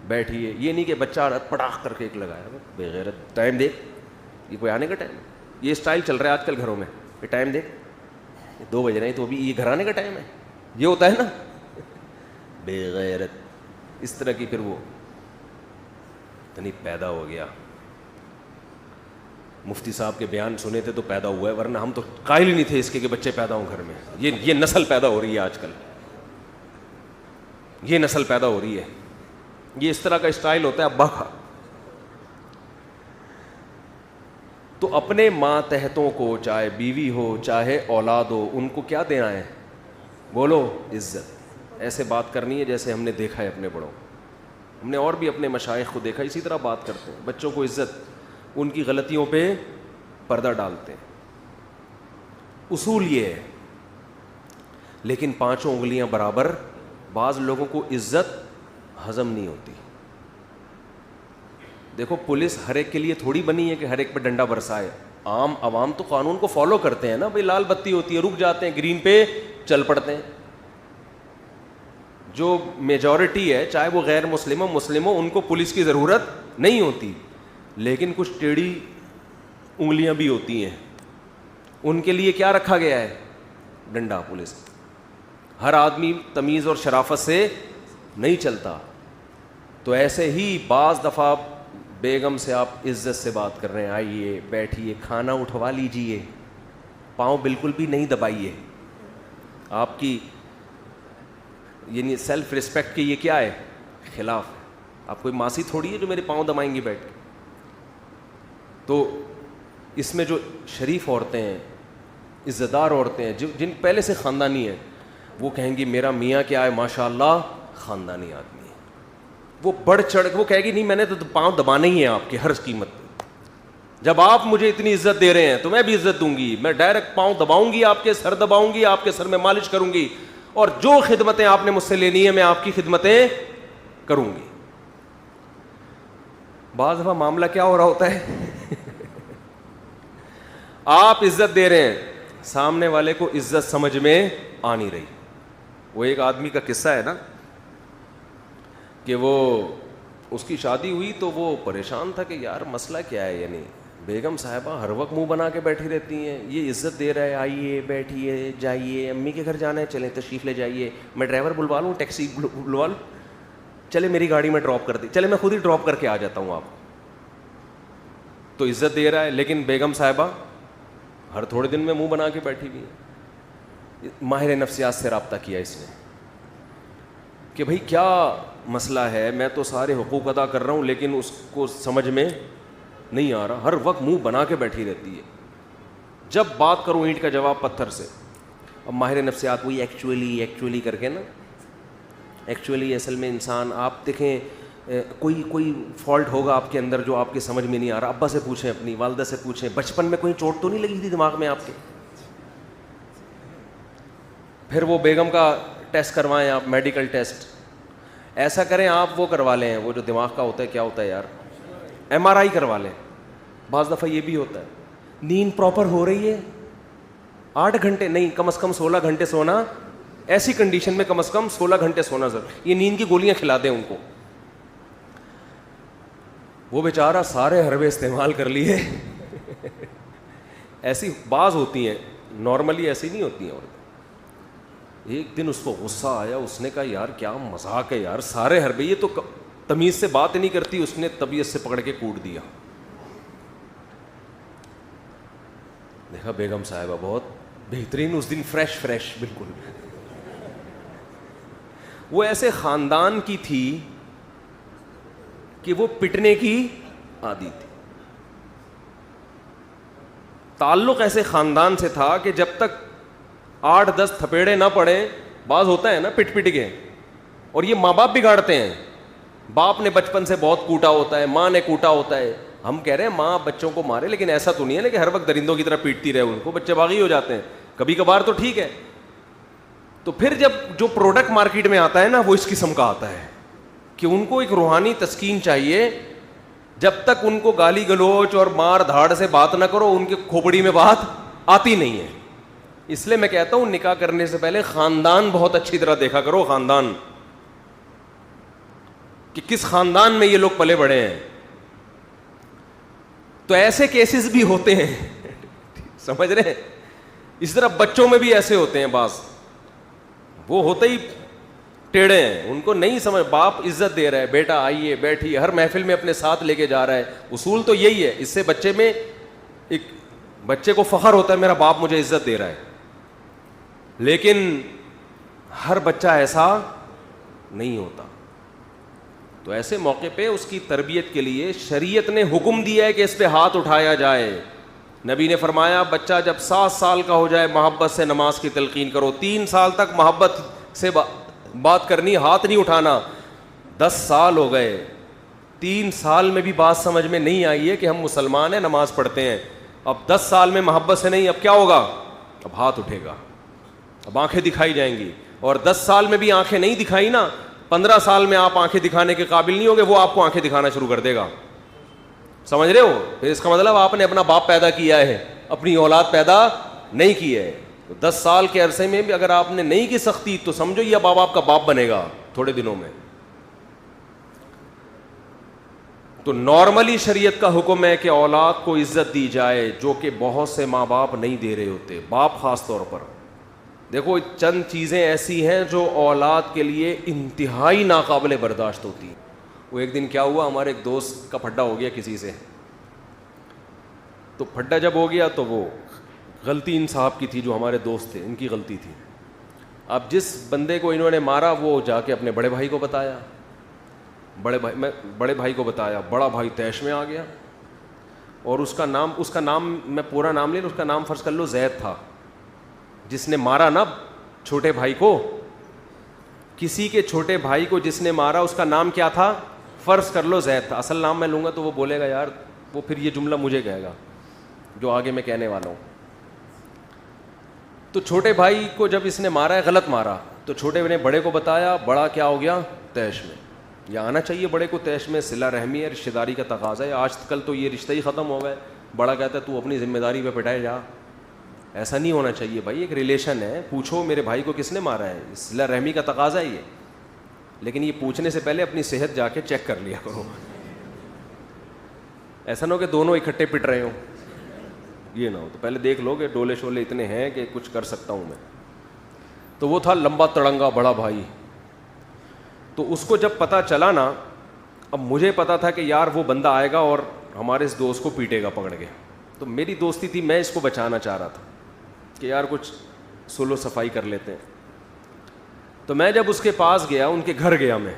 بیٹھیے. یہ نہیں کہ بچہ پٹاخ کر کے ایک لگایا، بے غیرت، ٹائم دیکھ، یہ کوئی آنے کا ٹائم ہے. یہ اسٹائل چل رہا ہے آج کل گھروں میں کہ ٹائم دیکھ، 2 بج رہے ہیں تو ابھی یہ گھر آنے کا ٹائم ہے. یہ ہوتا ہے نا، بے غیرت. اس طرح کی پھر وہ اتنی پیدا ہو گیا. مفتی صاحب کے بیان سنے تھے تو پیدا ہوا ہے، ورنہ ہم تو قائل ہی نہیں تھے اس کے کہ بچے پیدا ہوں گھر میں. یہ نسل پیدا ہو رہی ہے آج کل، یہ نسل پیدا ہو رہی ہے. یہ اس طرح کا اسٹائل ہوتا ہے ابا کا. تو اپنے ماتحتوں کو، چاہے بیوی ہو چاہے اولاد ہو، ان کو کیا دینا ہے؟ بولو عزت. ایسے بات کرنی ہے جیسے ہم نے دیکھا ہے اپنے بڑوں. ہم نے اور بھی اپنے مشائخ کو دیکھا اسی طرح بات کرتے ہیں. بچوں کو عزت، ان کی غلطیوں پہ پردہ ڈالتے ہیں. اصول یہ ہے. لیکن 5 انگلیاں برابر، بعض لوگوں کو عزت ہضم نہیں ہوتی. دیکھو پولیس ہر ایک کے لیے تھوڑی بنی ہے کہ ہر ایک پہ ڈنڈا برسائے. عام عوام تو قانون کو فالو کرتے ہیں نا. بھئی لال بتی ہوتی ہے، رک جاتے ہیں، گرین پہ چل پڑتے ہیں. جو میجورٹی ہے، چاہے وہ غیر مسلم ہو مسلم ہو، ان کو پولیس کی ضرورت نہیں ہوتی. لیکن کچھ ٹیڑھی انگلیاں بھی ہوتی ہیں، ان کے لیے کیا رکھا گیا ہے؟ ڈنڈا. پولیس. ہر آدمی تمیز اور شرافت سے نہیں چلتا. تو ایسے ہی بعض دفعہ بیگم سے آپ عزت سے بات کر رہے ہیں، آئیے بیٹھیے، کھانا اٹھوا لیجئے، پاؤں بالکل بھی نہیں دبائیے. آپ کی یعنی سیلف ریسپیکٹ کی یہ کیا ہے؟ خلاف ہے. آپ کوئی ماسی تھوڑی ہے جو میرے پاؤں دبائیں گی بیٹھ کے. تو اس میں جو شریف عورتیں ہیں، عزت دار عورتیں ہیں، جن پہلے سے خاندانی ہیں، وہ کہیں گی میرا میاں کیا ہے ماشاء اللہ خاندانی آدمی ہے. وہ بڑھ چڑھ کے وہ کہے گی نہیں میں نے تو پاؤں دبانے ہی ہیں آپ کے ہر قیمت پہ. جب آپ مجھے اتنی عزت دے رہے ہیں تو میں بھی عزت دوں گی. میں ڈائریکٹ پاؤں دباؤں گی, آپ کے سر دباؤں گی, آپ کے سر میں مالش کروں گی, اور جو خدمتیں آپ نے مجھ سے لینی ہے میں آپ کی خدمتیں کروں گی. بعض دفعہ معاملہ کیا ہو رہا ہوتا ہے آپ عزت دے رہے ہیں, سامنے والے کو عزت سمجھ میں آ نہیں رہی. وہ ایک آدمی کا قصہ ہے نا کہ وہ اس کی شادی ہوئی تو وہ پریشان تھا کہ یار مسئلہ کیا ہے, یعنی بیگم صاحبہ ہر وقت منہ بنا کے بیٹھی رہتی ہیں, یہ عزت دے رہا ہے آئیے بیٹھیے جائیے, امی کے گھر جانا ہے چلیں تشریف لے جائیے, میں ڈرائیور بلوا لوں, ٹیکسی بلوا لوں, چلے میری گاڑی میں ڈراپ کر دی, چلے میں خود ہی ڈراپ کر کے آ جاتا ہوں آپ. تو عزت دے رہا ہے, لیکن بیگم صاحبہ ہر تھوڑے دن میں منہ بنا کے بیٹھی ہوئی ہے. ماہر نفسیات سے رابطہ کیا اس نے کہ بھائی کیا مسئلہ ہے, میں تو سارے حقوق ادا کر رہا ہوں لیکن اس کو سمجھ میں نہیں آ رہا, ہر وقت منہ بنا کے بیٹھی رہتی ہے, جب بات کروں اینٹ کا جواب پتھر سے. اب ماہر نفسیات وہی ایکچولی کر کے نا, ایکچولی اصل میں انسان آپ دیکھیں کوئی فالٹ ہوگا آپ کے اندر جو آپ کے سمجھ میں نہیں آ رہا, ابا سے پوچھیں, اپنی والدہ سے پوچھیں, بچپن میں کوئی چوٹ تو نہیں لگی تھی دماغ میں آپ کے. پھر وہ بیگم کا ٹیسٹ کروائیں آپ, میڈیکل ٹیسٹ ایسا کریں آپ, وہ کروا لیں وہ جو دماغ کا ہوتا ہے, کیا ہوتا ہے یار, MRI کروا لیں. بعض دفعہ یہ بھی ہوتا ہے نیند پراپر ہو رہی ہے, 8 گھنٹے نہیں کم از کم 16 گھنٹے سونا, ایسی کنڈیشن میں کم از کم 16 گھنٹے سونا ضرور. یہ نیند کی گولیاں کھلا دیں ان کو. وہ بیچارہ سارے حربے استعمال کر لیے ایسی بعض ہوتی ہیں, نارملی ایسی نہیں ہوتی ہیں. اور ایک دن اس کو غصہ آیا, اس نے کہا یار کیا مذاق ہے یار, سارے حربے, یہ تو تمیز سے بات نہیں کرتی. اس نے طبیعت سے پکڑ کے کوٹ دیا. دیکھا بیگم صاحبہ بہت بہترین, اس دن فریش بالکل. وہ ایسے خاندان کی تھی کہ وہ پٹنے کی عادی تھی. تعلق ایسے خاندان سے تھا کہ جب تک 8-10 تھپیڑے نہ پڑے, بعض ہوتا ہے نا پٹ کے, اور یہ ماں باپ بگاڑتے ہیں. باپ نے بچپن سے بہت کوٹا ہوتا ہے, ماں نے کوٹا ہوتا ہے. ہم کہہ رہے ہیں ماں بچوں کو مارے, لیکن ایسا تو نہیں ہے نا کہ ہر وقت درندوں کی طرح پیٹتی رہے ان کو, بچے باغی ہو جاتے ہیں کبھی کبھار تو ٹھیک ہے. تو پھر جب جو پروڈکٹ مارکیٹ میں آتا ہے نا وہ اس قسم کا آتا ہے کہ ان کو ایک روحانی تسکین چاہیے. جب تک ان کو گالی گلوچ اور مار دھاڑ سے بات نہ کرو, ان کے کھوپڑی میں بات آتی نہیں ہے. اس لیے میں کہتا ہوں نکاح کرنے سے پہلے خاندان بہت اچھی طرح دیکھا کرو, خاندان کہ کس خاندان میں یہ لوگ پلے بڑے ہیں. تو ایسے کیسز بھی ہوتے ہیں سمجھ رہے ہیں. اس طرح بچوں میں بھی ایسے ہوتے ہیں بعض, وہ ہوتے ہی ٹیڑھے ہیں, ان کو نہیں سمجھ. باپ عزت دے رہا ہے, بیٹا آئیے بیٹھیے, ہر محفل میں اپنے ساتھ لے کے جا رہا ہے. اصول تو یہی ہے, اس سے بچے میں ایک بچے کو فخر ہوتا ہے میرا باپ مجھے عزت دے رہا ہے. لیکن ہر بچہ ایسا نہیں ہوتا. تو ایسے موقع پہ اس کی تربیت کے لیے شریعت نے حکم دیا ہے کہ اس پہ ہاتھ اٹھایا جائے. نبی نے فرمایا بچہ جب 7 سال کا ہو جائے محبت سے نماز کی تلقین کرو. 3 سال تک محبت سے بات کرنی, ہاتھ نہیں اٹھانا. 10 سال ہو گئے, 3 سال میں بھی بات سمجھ میں نہیں آئی ہے کہ ہم مسلمان ہیں نماز پڑھتے ہیں. اب 10 سال میں محبت سے نہیں, اب کیا ہوگا, اب ہاتھ اٹھے گا, اب آنکھیں دکھائی جائیں گی. اور 10 سال میں بھی آنکھیں نہیں دکھائی نا, 15 سال میں آپ آنکھیں دکھانے کے قابل نہیں ہوگے, وہ آپ کو آنکھیں دکھانا شروع کر دے گا. سمجھ رہے ہو؟ پھر اس کا مطلب آپ نے اپنا باپ پیدا کیا ہے, اپنی اولاد پیدا نہیں کی ہے. 10 سال کے عرصے میں بھی اگر آپ نے نہیں کی سختی تو سمجھو یہ اب آپ کا باپ بنے گا تھوڑے دنوں میں. تو نارملی شریعت کا حکم ہے کہ اولاد کو عزت دی جائے, جو کہ بہت سے ماں باپ نہیں دے رہے ہوتے, باپ خاص طور پر. دیکھو چند چیزیں ایسی ہیں جو اولاد کے لیے انتہائی ناقابل برداشت ہوتی ہیں. وہ ایک دن کیا ہوا, ہمارے ایک دوست کا پھڈا ہو گیا کسی سے. تو پھڈا جب ہو گیا تو وہ غلطی ان صاحب کی تھی, جو ہمارے دوست تھے ان کی غلطی تھی. اب جس بندے کو انہوں نے مارا وہ جا کے اپنے بڑے بھائی کو بتایا, بڑے بھائی کو بتایا, بڑا بھائی طیش میں آ گیا. اور اس کا نام میں پورا نام لے لوں, اس کا نام فرض کر لو زید تھا, جس نے مارا نا چھوٹے بھائی کو. کسی کے چھوٹے بھائی کو جس نے مارا اس کا نام کیا تھا؟ فرض کر لو زید تھا. اصل نام میں لوں گا تو وہ بولے گا یار, وہ پھر یہ جملہ مجھے کہے گا جو آگے میں کہنے والا ہوں. تو چھوٹے بھائی کو جب اس نے مارا ہے, غلط مارا, تو چھوٹے نے بڑے کو بتایا, بڑا کیا ہو گیا؟ طیش میں. یا آنا چاہیے بڑے کو طیش میں, صلہ رحمی ہے, رشتہ داری کا تقاضا ہے. آج کل تو یہ رشتہ ہی ختم ہو گئے. بڑا کہتا ہے تو اپنی ذمہ داری پہ پٹائے جا. ایسا نہیں ہونا چاہیے بھائی, ایک ریلیشن ہے, پوچھو میرے بھائی کو کس نے مارا ہے, صلہ رحمی کا تقاضا ہے یہ. لیکن یہ پوچھنے سے پہلے اپنی صحت جا کے چیک کر لیا کرو. ایسا نہ ہو کہ دونوں اکٹھے پٹ رہے ہوں, یہ نہ ہو. تو پہلے دیکھ لو کہ ڈولے شولے اتنے ہیں کہ کچھ کر سکتا ہوں میں. تو وہ تھا لمبا تڑنگا بڑا بھائی. تو اس کو جب پتہ چلا نا, اب مجھے پتا تھا کہ یار وہ بندہ آئے گا اور ہمارے اس دوست کو پیٹے گا پکڑ کے. تو میری دوستی تھی, میں اس کو بچانا چاہ رہا تھا کہ یار کچھ سلو صفائی کر لیتے ہیں. تو میں جب اس کے پاس گیا, ان کے گھر گیا میں,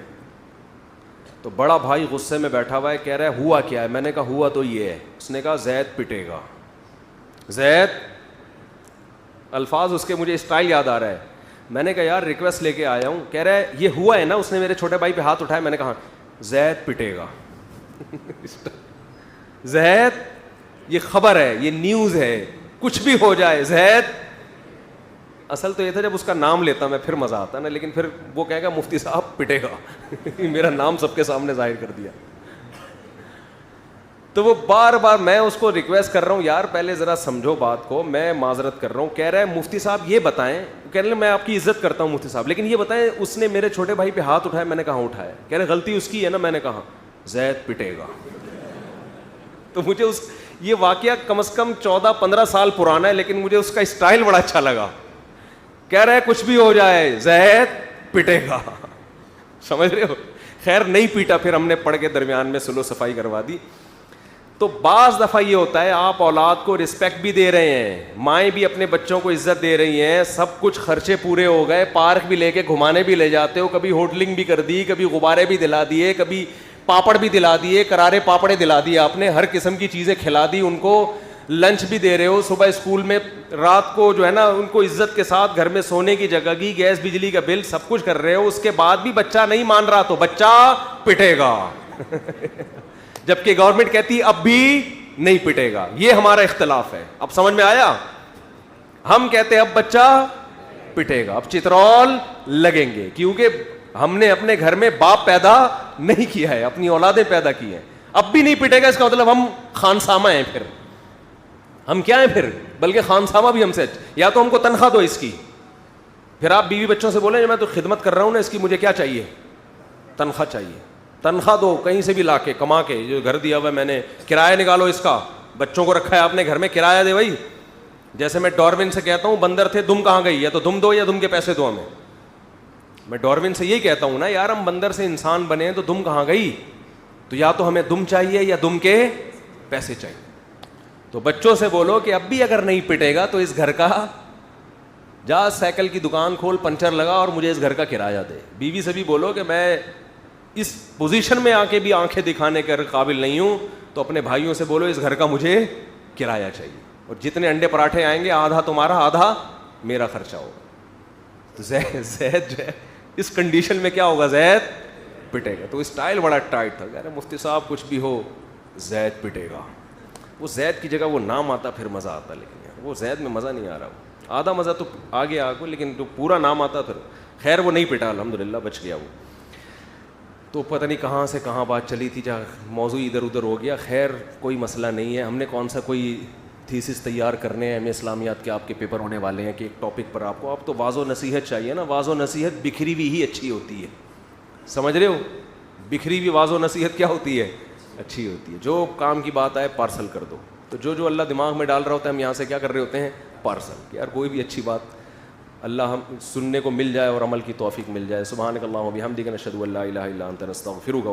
تو بڑا بھائی غصے میں بیٹھا ہوا ہے, کہہ رہا ہے ہوا کیا ہے؟ میں نے کہا ہوا تو یہ ہے. اس نے کہا زید پٹے گا. زید, الفاظ اس کے مجھے اسٹائل یاد آ رہا ہے. میں نے کہا یار ریکویسٹ لے کے آیا ہوں. کہہ رہا ہے یہ ہوا ہے نا. اس نے میرے چھوٹے بھائی پہ ہاتھ اٹھایا. میں نے کہا زید پٹے گا. زید, یہ خبر ہے, یہ نیوز ہے, کچھ بھی ہو جائے زید. اصل تو یہ تھا جب اس کا نام لیتا میں پھر مزہ آتا نا, لیکن پھر وہ کہے گا مفتی صاحب پٹے گا. میرا نام سب کے سامنے ظاہر کر دیا. تو وہ بار بار میں اس کو ریکویسٹ کر رہا ہوں, یار پہلے ذرا سمجھو بات کو, میں معذرت کر رہا ہوں. کہہ رہا ہے مفتی صاحب یہ بتائیں, کہہ رہے میں آپ کی عزت کرتا ہوں مفتی صاحب, لیکن یہ بتائیں اس نے میرے چھوٹے بھائی پہ ہاتھ اٹھایا. میں نے کہا اٹھایا. کہہ رہے غلطی اس کی ہے نا. میں نے کہا زید پٹے گا. تو مجھے یہ واقعہ کم از کم 14-15 سال پرانا ہے, لیکن مجھے اس کا اسٹائل بڑا اچھا لگا. کہہ رہے کچھ بھی ہو جائے زید پٹے گا. سمجھ رہے ہو؟ خیر نہیں پیٹا, پھر ہم نے پڑھ کے درمیان میں سلو صفائی کروا دی. تو بعض دفعہ یہ ہوتا ہے آپ اولاد کو رسپیکٹ بھی دے رہے ہیں, مائیں بھی اپنے بچوں کو عزت دے رہی ہیں, سب کچھ خرچے پورے ہو گئے, پارک بھی لے کے گھمانے بھی لے جاتے ہو, کبھی ہوٹلنگ بھی کر دی, کبھی غبارے بھی دلا دیے, کبھی پاپڑ بھی دلا دیے, کرارے پاپڑے دلا دیے آپ نے, ہر قسم کی چیزیں کھلا دی ان کو, لنچ بھی دے رہے ہو, صبح اسکول میں, رات کو جو ہے نا ان کو عزت کے ساتھ گھر میں سونے کی جگہ کی, گیس بجلی کا بل سب کچھ کر رہے ہو. اس کے بعد بھی بچہ نہیں مان رہا تو بچہ پٹے گا. جبکہ گورنمنٹ کہتی اب بھی نہیں پٹے گا. یہ ہمارا اختلاف ہے. اب سمجھ میں آیا؟ ہم کہتے ہیں اب بچہ پٹے گا, اب چترول لگیں گے, کیونکہ ہم نے اپنے گھر میں باپ پیدا نہیں کیا ہے, اپنی اولادیں پیدا کی ہیں. اب بھی نہیں پٹے گا, اس کا مطلب ہم خانسامہ ہیں. پھر ہم کیا ہیں پھر؟ بلکہ خانسامہ بھی ہم سے. یا تو ہم کو تنخواہ دو اس کی, پھر آپ بیوی بچوں سے بولیں میں تو خدمت کر رہا ہوں نا اس کی, مجھے کیا چاہیے؟ تنخواہ چاہیے. تنخواہ دو کہیں سے بھی لا کے, کما کے, جو گھر دیا ہوا ہے میں نے, کرایہ نکالو اس کا, بچوں کو رکھا ہے آپ نے گھر میں, کرایہ دے بھائی. جیسے میں ڈاروین سے کہتا ہوں بندر تھے دم کہاں گئی, یا تو دم دو یا دم کے پیسے دو ہمیں. میں ڈاروین سے یہی کہتا ہوں نا, یار ہم بندر سے انسان بنے تو دم کہاں گئی, تو یا تو ہمیں دم چاہیے یا دم کے پیسے چاہیے. تو بچوں سے بولو کہ اب بھی اگر نہیں پٹے گا تو اس گھر کا جا سائیکل کی دکان کھول, پنچر لگا اور مجھے اس گھر کا کرایہ دے. بیوی سے بھی بولو کہ میں اس پوزیشن میں آ کے بھی آنکھیں دکھانے کے قابل نہیں ہوں, تو اپنے بھائیوں سے بولو اس گھر کا مجھے کرایہ چاہیے, اور جتنے انڈے پراٹھے آئیں گے آدھا تمہارا آدھا میرا خرچہ ہوگا. تو زید جو ہے اس کنڈیشن میں کیا ہوگا, زید پٹے گا. تو اسٹائل بڑا ٹائٹ تھا, کہہ رہے مفتی صاحب کچھ بھی ہو زید پٹے گا. وہ زید کی جگہ وہ نام آتا پھر مزہ آتا, لیکن یار وہ زید میں مزہ نہیں آ رہا. آدھا مزہ تو آگے آ گیا, لیکن جو پورا نام آتا پھر. خیر وہ نہیں پٹا, الحمدللہ بچ گیا وہ. تو پتہ نہیں کہاں سے کہاں بات چلی تھی, جہاں موضوع ادھر ادھر ہو گیا. خیر کوئی مسئلہ نہیں ہے. ہم نے کون سا کوئی تھیسس تیار کرنے ہیں, ہمیں اسلامیات کے آپ کے پیپر ہونے والے ہیں کہ ایک ٹاپک پر آپ کو, آپ تو واض و نصیحت چاہیے نا. واض و نصیحت بکھری ہوئی ہی اچھی ہوتی ہے, سمجھ رہے ہو؟ بکھری ہوئی واض و نصیحت کیا ہوتی ہے, اچھی ہوتی ہے. جو کام کی بات آئے پارسل کر دو. تو جو اللہ دماغ میں ڈال رہا ہوتا ہے ہم یہاں سے کیا کر رہے ہوتے ہیں, پارسل. یار کوئی بھی اچھی بات اللہ ہم سننے کو مل جائے اور عمل کی توفیق مل جائے. سبحانک اللہم و بحمدک نشہد ان لا الہ الا انت نستغفرک.